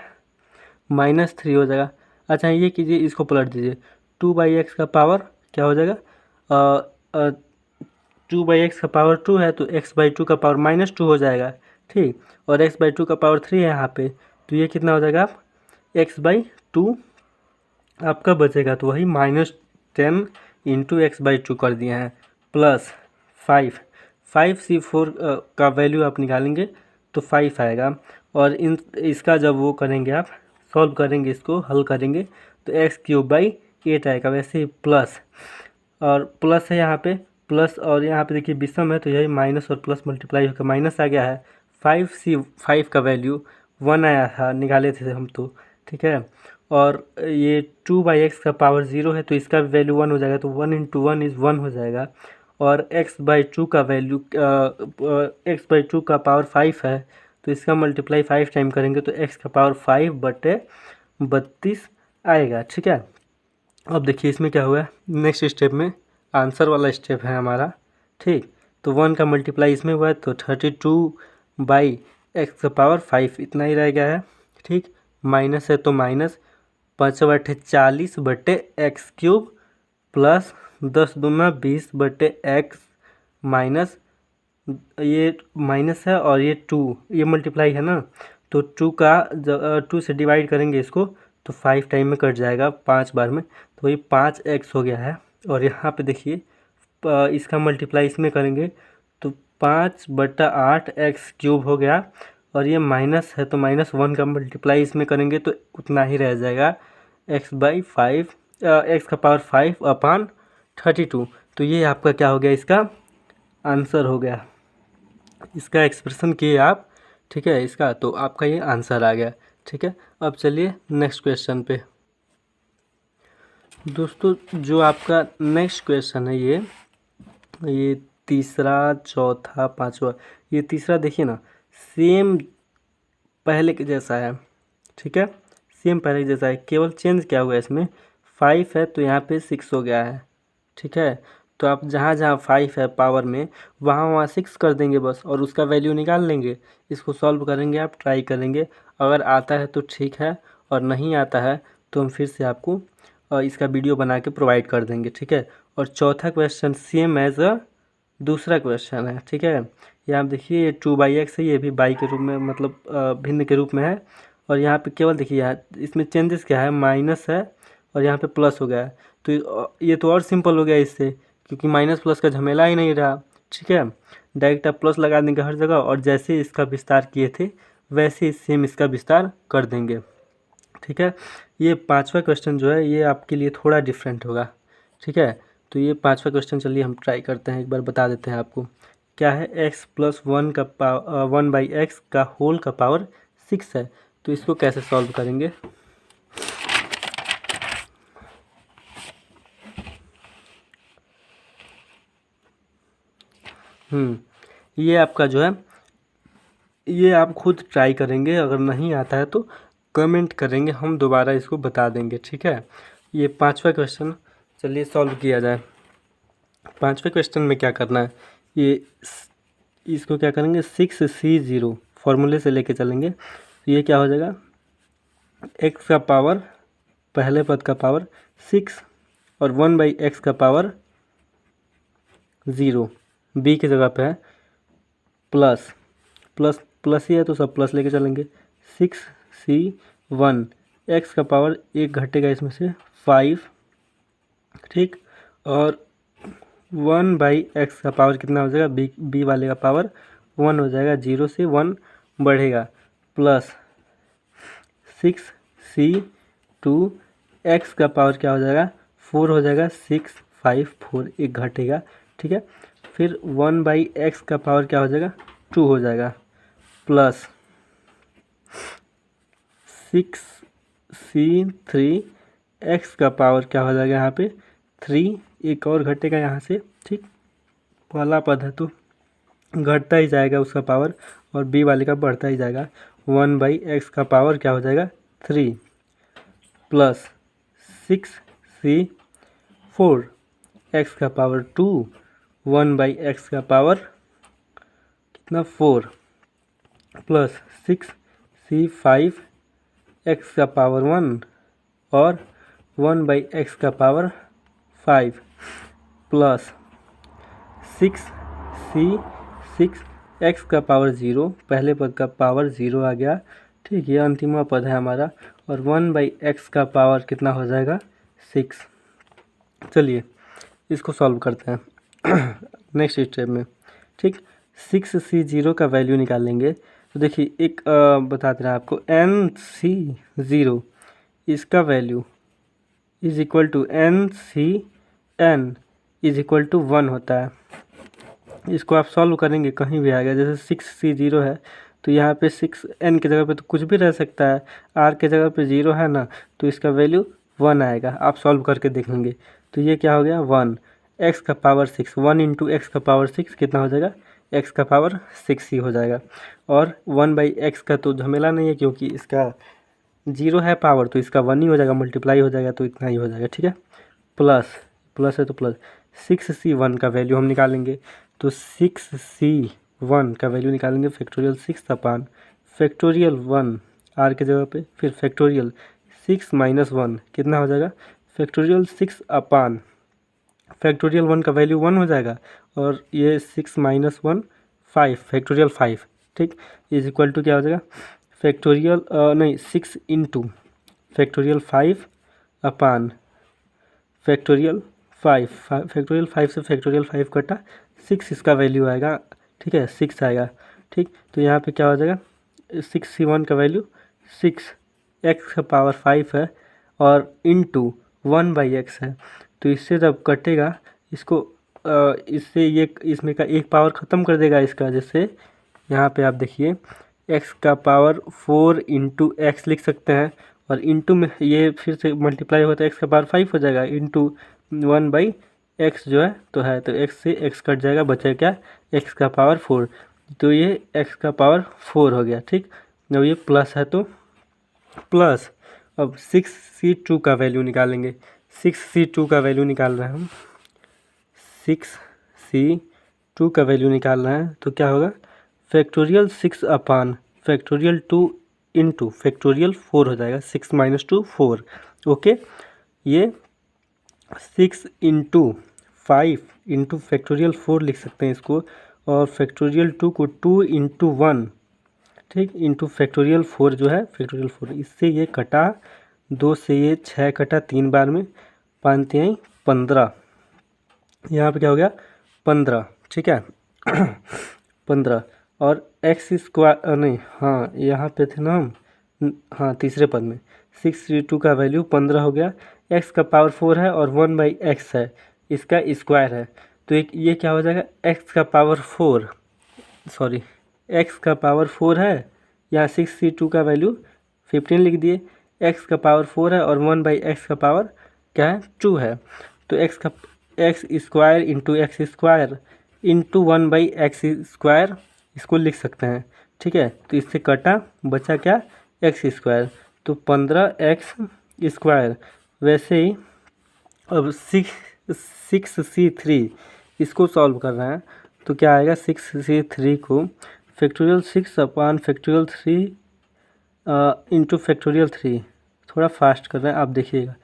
-3 हो जाएगा। अच्छा ये कीजिए, इसको पलट दीजिए, 2/x का पावर क्या हो जाएगा, 2/x का पावर 2 है तो x/2 का पावर -2 हो जाएगा, ठीक। और x/2 का पावर 3 है यहाँ पे, तो ये कितना हो जाएगा, आप x/2 आपका बचेगा, तो वही -10 × x/2 कर दिए हैं, प्लस 5c4 का वैल्यू आप निकालेंगे तो 5 आएगा। और इसका जब वो करेंगे, आप सॉल्व करेंगे, इसको हल करेंगे तो x³/8 आएगा। वैसे ही प्लस और प्लस है यहाँ पे, प्लस और यहाँ पे देखिए विषम है तो यही माइनस और प्लस मल्टीप्लाई होकर माइनस आ गया है। 5c5 का वैल्यू 1 आया था, निकाले थे हम तो, ठीक है। और ये 2/x का पावर 0 है तो इसका वैल्यू 1 हो जाएगा, तो 1 × 1 = 1 हो जाएगा। और x/2 का वैल्यू x/2 का पावर 5 है तो इसका मल्टीप्लाई 5 टाइम करेंगे तो x का पावर 5/32 आएगा। ठीक है, अब देखिए इसमें क्या हुआ है, नेक्स्ट स्टेप में आंसर वाला स्टेप है हमारा। ठीक, तो 1 का मल्टीप्लाई इसमें हुआ है तो 32/x का पावर 5 इतना ही रह गया है। ठीक, माइनस है तो माइनस 5/40/x³ प्लस 10 दूना 20/x माइनस ये माइनस है और ये 2 ये मल्टीप्लाई है ना, तो 2 से डिवाइड करेंगे इसको तो 5 टाइम में कट जाएगा 5 बार में, तो वही 5x हो गया है। और यहाँ पे देखिए इसका मल्टीप्लाई इसमें करेंगे तो 5/8x³ हो गया। और ये माइनस है तो -1 का मल्टीप्लाई इसमें करेंगे तो उतना ही रह जाएगा x/5 x का पावर 5/32। तो ये आपका क्या हो गया, इसका आंसर हो गया। इसका एक्सप्रेशन किए आप, ठीक है, इसका तो आपका ये आंसर आ गया। ठीक है, अब चलिए नेक्स्ट क्वेश्चन पे। दोस्तों जो आपका नेक्स्ट क्वेश्चन है ये तीसरा, चौथा, पांचवा, ये तीसरा देखिए ना सेम पहले के जैसा है। ठीक है, सेम पहले के जैसा है, केवल चेंज क्या हुआ है इसमें 5 है तो यहाँ पे 6 हो गया है। ठीक है, तो आप जहाँ जहाँ 5 है पावर में वहाँ 6 कर देंगे बस और उसका वैल्यू निकाल लेंगे। इसको सॉल्व करेंगे, आप ट्राई करेंगे, अगर आता है तो ठीक है और नहीं आता है तो हम फिर से आपको इसका वीडियो बना के प्रोवाइड कर देंगे। ठीक है, और चौथा क्वेश्चन सेम एज दूसरा क्वेश्चन है। ठीक है, ये आप देखिए ये 2/x है, ये भी बाई के रूप में मतलब भिन्न के रूप में है। और यहाँ पे केवल देखिए यहाँ इसमें चेंजेस क्या है, माइनस है और यहाँ पे प्लस हो गया है। तो ये तो और सिंपल हो गया इससे, क्योंकि माइनस प्लस का झमेला ही नहीं रहा। ठीक है, डायरेक्ट आप प्लस लगा देंगे हर जगह और जैसे इसका विस्तार किए थे वैसे ही सेम इसका विस्तार कर देंगे। ठीक है, ये पांचवा क्वेश्चन जो है ये आपके लिए थोड़ा डिफरेंट होगा। ठीक है, तो ये पांचवा क्वेश्चन चलिए हम ट्राई करते हैं, एक बार बता देते हैं आपको क्या है। x + 1 का 1/x का होल का पावर 6 है, तो इसको कैसे सॉल्व करेंगे। ये आपका जो है ये आप खुद ट्राई करेंगे, अगर नहीं आता है तो कमेंट करेंगे, हम दोबारा इसको बता देंगे। ठीक है, ये पांचवा क्वेश्चन चलिए सॉल्व किया जाए। पांचवें क्वेश्चन में क्या करना है, ये इसको क्या करेंगे 6c0 फॉर्मूले से लेके चलेंगे। तो ये क्या हो जाएगा, x का पावर पहले पद का पावर 6 और 1/x का पावर 0 b की जगह पे है, प्लस प्लस प्लस ही है तो सब प्लस लेके चलेंगे। 6c1 x का पावर 1 घटेगा इसमें से 5। ठीक, और 1/x का पावर कितना हो जाएगा, b वाले का पावर 1 हो जाएगा, 0 से 1 बढ़ेगा, प्लस 6c2 x का पावर क्या हो जाएगा 4 हो जाएगा, 6 5 4 1 घटेगा। ठीक है, फिर 1/x का पावर क्या हो जाएगा 2 हो जाएगा, प्लस 6c3 x का पावर क्या हो जाएगा यहाँ पे 3, एक और घटेगा यहाँ से। ठीक, पहला पद है तो घटता ही जाएगा उसका पावर और b वाले का बढ़ता ही जाएगा। 1/x का पावर क्या हो जाएगा 3 प्लस 6c4 x का पावर 2 1/x का पावर कितना 4 प्लस 6c5 x का पावर 1 और 1/x का पावर 5 प्लस 6c6 x का पावर 0, पहले पद का पावर 0 आ गया। ठीक, ये अंतिम पद है हमारा और 1/x का पावर कितना हो जाएगा 6। चलिए इसको सॉल्व करते हैं नेक्स्ट स्टेप में। ठीक, 6c0 का वैल्यू निकालेंगे तो देखिए एक बता दे रहा आपको nc0 इसका value is equal to ncn is equal to 1 होता है। इसको आप सॉल्व करेंगे कहीं भी आएगा, जैसे 6c0 है तो यहाँ पे 6n की जगह पे तो कुछ भी रह सकता है, r के जगह पे 0 है ना, तो इसका वैल्यू 1 आएगा। आप सॉल्व करके देखेंगे तो ये क्या हो गया 1, x का पावर 6, 1 इंटू एक्स का पावर 6 कितना हो जाएगा, x का पावर 6 ही हो जाएगा। और 1/x का तो झमेला नहीं है क्योंकि इसका 0 है पावर, तो इसका 1 ही हो जाएगा, मल्टीप्लाई हो जाएगा तो इतना ही हो जाएगा, ठीक है। प्लस प्लस है तो प्लस 6c1 का वैल्यू हम निकालेंगे, तो 6c1 का वैल्यू निकालेंगे फैक्टोरियल 6 अपान फैक्टोरियल 1 r के जगह पे, फिर फैक्टोरियल 6 माइनस 1 कितना हो जाएगा, फैक्टोरियल 6 अपान फैक्टोरियल 1 का वैल्यू 1 हो जाएगा, और ये 6 माइनस 1 5 फैक्टोरियल 5, ठीक, इज इक्वल टू क्या हो जाएगा फैक्टोरियल नहीं 6 इंटू फैक्टोरियल 5 अपान फैक्टोरियल 5 फैक्टोरियल 5 से फैक्टोरियल 5 कटा 6 इसका वैल्यू आएगा, ठीक है, 6 आएगा, ठीक। तो यहाँ पे क्या हो जाएगा 6c1 का वैल्यू 6 x का पावर 5 है और इंटू 1/x है, तो इससे जब कटेगा इसको इससे ये इसमें का एक पावर ख़त्म कर देगा इसका, जैसे यहाँ पे आप देखिए x का पावर 4 इंटू एक्स लिख सकते हैं, और इंटू में ये फिर से मल्टीप्लाई होता है x का पावर 5 हो जाएगा, इंटू 1/x जो है तो है, तो x से x कट जाएगा, बचा क्या x का पावर 4, तो ये x का पावर 4 हो गया, ठीक। जब ये प्लस है तो प्लस, अब 6c2 का वैल्यू निकालेंगे, 6c2 का वैल्यू निकाल रहे हैं हम, 6c2 का वैल्यू निकाल रहे हैं, तो क्या होगा फैक्टोरियल 6 अपान फैक्टोरियल 2 इंटू फैक्टोरियल 4 हो जाएगा, 6 माइनस 2 4, ओके। ये 6 इंटू 5 इंटू फैक्टोरियल 4 लिख सकते हैं इसको, और फैक्टोरियल 2 को 2 इंटू 1, ठीक, इंटू फैक्टोरियल 4 जो है फैक्टोरियल 4, इससे ये कटा 2 से ये 6 कटा 3 बार में, 5 3 15, यहाँ पे क्या हो गया 15, ठीक है 15, और एक्स स्क्वायर नहीं, हाँ यहाँ पे थे ना हम, हाँ तीसरे पद में 6c2 का वैल्यू 15 हो गया, x का पावर 4 है और 1/x है, इसका स्क्वायर है, तो एक ये क्या हो जाएगा x का पावर 4, सॉरी x का पावर 4 है, यहाँ 6c2 का वैल्यू 15 लिख दिए, x का पावर 4 है और 1/x का पावर क्या है 2 है, तो x square into x square into 1/x square इसको लिख सकते हैं, ठीक है। तो इससे कटा बचा क्या एक्स स्क्वायर, तो 15x स्क्वायर। वैसे ही अब 6c3 इसको सॉल्व कर रहे हैं, तो क्या आएगा 6c3 को फैक्टोरियल 6 अपान फैक्टोरियल 3 इंटू फैक्टोरियल 3, थोड़ा फास्ट कर रहे हैं आप देखिएगा,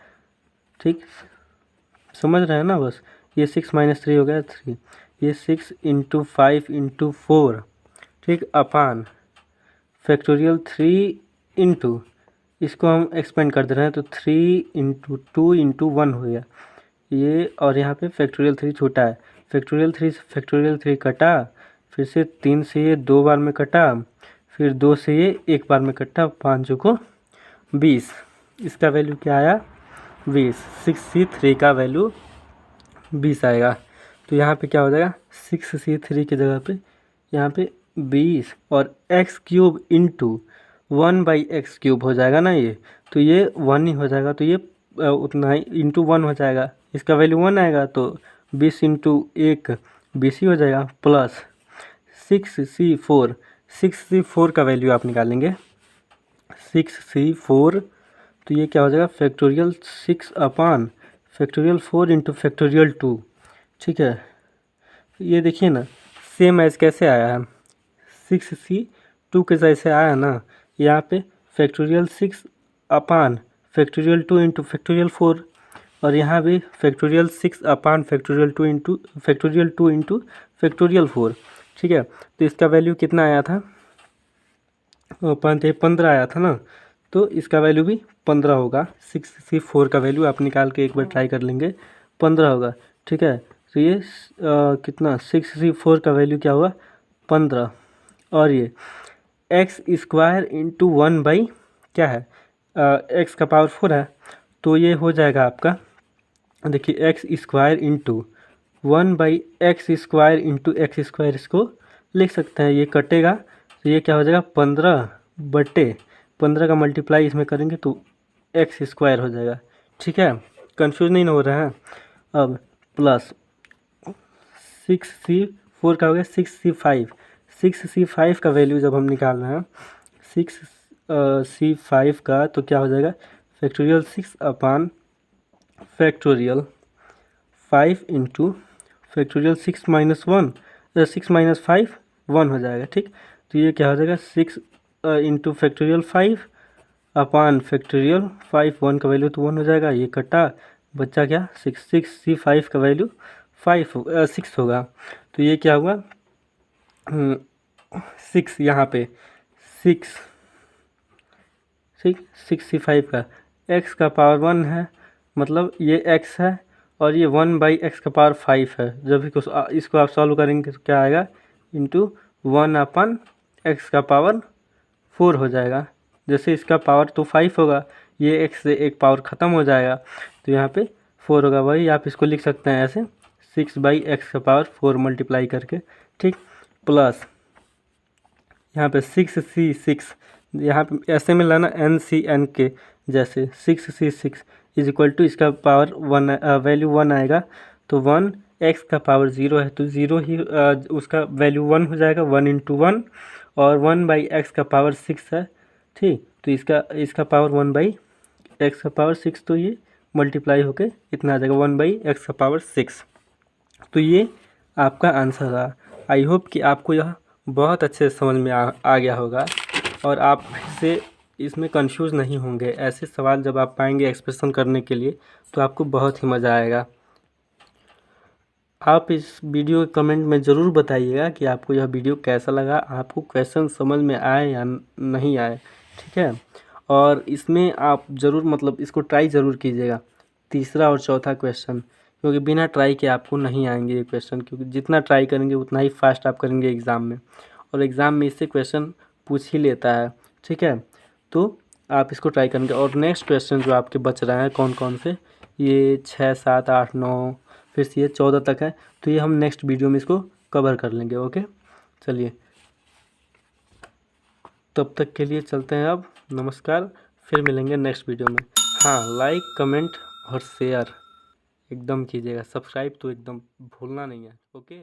ठीक, समझ रहे हैं ना, बस ये 6 माइनस 3 हो गया 3, ये 6 इंटू 5 इंटू 4, ठीक, अपान फैक्टोरियल 3 इंटू इसको हम एक्सपेंड कर दे रहे हैं, तो 3 इंटू 2 इंटू 1 हो गया ये, और यहाँ पे फैक्टोरियल 3 छोटा है, फैक्टोरियल 3 से फैक्टोरियल 3 कटा, फिर से 3 से ये 2 बार में कटा, फिर 2 से ये 1 बार में कटा, 5 को 20, इसका वैल्यू क्या आया 20, 6c3 का वैल्यू 20 आएगा। तो यहाँ पे क्या हो जाएगा 6c3 की जगह पे यहाँ पे 20 और एक्स क्यूब इंटू 1/x³ हो जाएगा ना ये, तो ये 1 ही हो जाएगा, तो ये उतना ही इंटू 1 हो जाएगा, इसका वैल्यू 1 आएगा, तो 20 इंटू 1 20 ही हो जाएगा, प्लस 6c4 का वैल्यू आप निकालेंगे 6c4, तो ये क्या हो जाएगा फैक्टोरियल 6 अपान फैक्टोरियल 4 इंटू फैक्टोरियल 2, ठीक है। ये देखिए ना सेम एज कैसे आया है 6c2 के जैसे आया ना, यहाँ पे फैक्टोरियल 6 अपान फैक्टोरियल 2 इंटू फैक्टोरियल 4, और यहाँ भी फैक्टोरियल 6 अपान फैक्टोरियल 2 इंटू फैक्टोरियल 4, ठीक है। तो इसका वैल्यू कितना आया था 15 आया था ना, तो इसका वैल्यू भी 15 होगा, 6c4 का वैल्यू आप निकाल के एक बार ट्राई कर लेंगे 15 होगा, ठीक है। तो ये कितना 6c4 का वैल्यू क्या हुआ 15, और ये एक्स स्क्वायर इंटू 1/ क्या है एक्स का पावर 4 है, तो ये हो जाएगा आपका, देखिए x square into 1/x² into x square, इसको लिख सकते हैं, ये कटेगा तो ये क्या हो जाएगा 15/15 का मल्टीप्लाई इसमें करेंगे तो एक्स स्क्वायर हो जाएगा। ठीक है, कंफ्यूज नहीं हो रहा है। अब प्लस 6c4 का हो गया 6c5। 6c5 का वैल्यू जब हम निकाल रहे हैं 6c5 का तो क्या हो जाएगा फैक्टोरियल 6/फैक्टोरियल 5 इंटू फैक्टोरियल 6 - 1 हो जाएगा। ठीक, तो ये क्या हो जाएगा 6 इंटू फैक्टोरियल 5/फैक्टोरियल 5। 1 का वैल्यू तो 1 हो जाएगा, ये कटा बच्चा क्या 6c5 का वैल्यू 6 होगा। तो ये क्या हुआ 6 यहाँ पे 6 6c5 का x का पावर 1 है, मतलब ये x है और ये 1/x⁵ है। जब इसको आप सॉल्व करेंगे तो क्या आएगा इंटू 1/x⁴ हो जाएगा। जैसे इसका पावर तो 5 होगा, ये x से एक पावर ख़त्म हो जाएगा तो यहाँ पे 4 होगा। वही आप इसको लिख सकते हैं ऐसे 6/x⁴ मल्टीप्लाई करके। ठीक, प्लस यहाँ पे 6c6, यहाँ पे ऐसे में लाना n के जैसे 6c6 इज इक्वल टू इसका पावर 1 वैल्यू 1 आएगा तो 1 x⁴ है तो 0 ही उसका वैल्यू 1 हो जाएगा 1 इंटू 1 और 1/x⁶ है। ठीक, तो इसका पावर 1/x⁶ तो ये मल्टीप्लाई होके इतना आ जाएगा 1/x⁶। तो ये आपका आंसर रहा। आई होप कि आपको यह बहुत अच्छे से समझ में आ गया होगा और आप से इसमें कंफ्यूज नहीं होंगे। ऐसे सवाल जब आप पाएंगे एक्सप्रेशन करने के लिए तो आपको बहुत ही मज़ा आएगा। आप इस वीडियो के कमेंट में ज़रूर बताइएगा कि आपको यह वीडियो कैसा लगा, आपको क्वेश्चन समझ में आए या नहीं आए। ठीक है, और इसमें आप ज़रूर मतलब इसको ट्राई ज़रूर कीजिएगा, तीसरा और चौथा क्वेश्चन, क्योंकि बिना ट्राई के आपको नहीं आएंगे ये क्वेश्चन। क्योंकि जितना ट्राई करेंगे उतना ही फास्ट आप करेंगे एग्ज़ाम में, और एग्ज़ाम में इससे क्वेश्चन पूछ ही लेता है। ठीक है, तो आप इसको ट्राई करेंगे। और नेक्स्ट क्वेश्चन जो आपके बच रहे हैं कौन कौन से, ये 6, 7, 8, 9 फिर से ये 14 तक है, तो ये हम नेक्स्ट वीडियो में इसको कवर कर लेंगे। ओके, चलिए तब तक के लिए चलते हैं। अब नमस्कार, फिर मिलेंगे नेक्स्ट वीडियो में। हाँ, लाइक कमेंट और शेयर एकदम कीजिएगा, सब्सक्राइब तो एकदम भूलना नहीं है। ओके।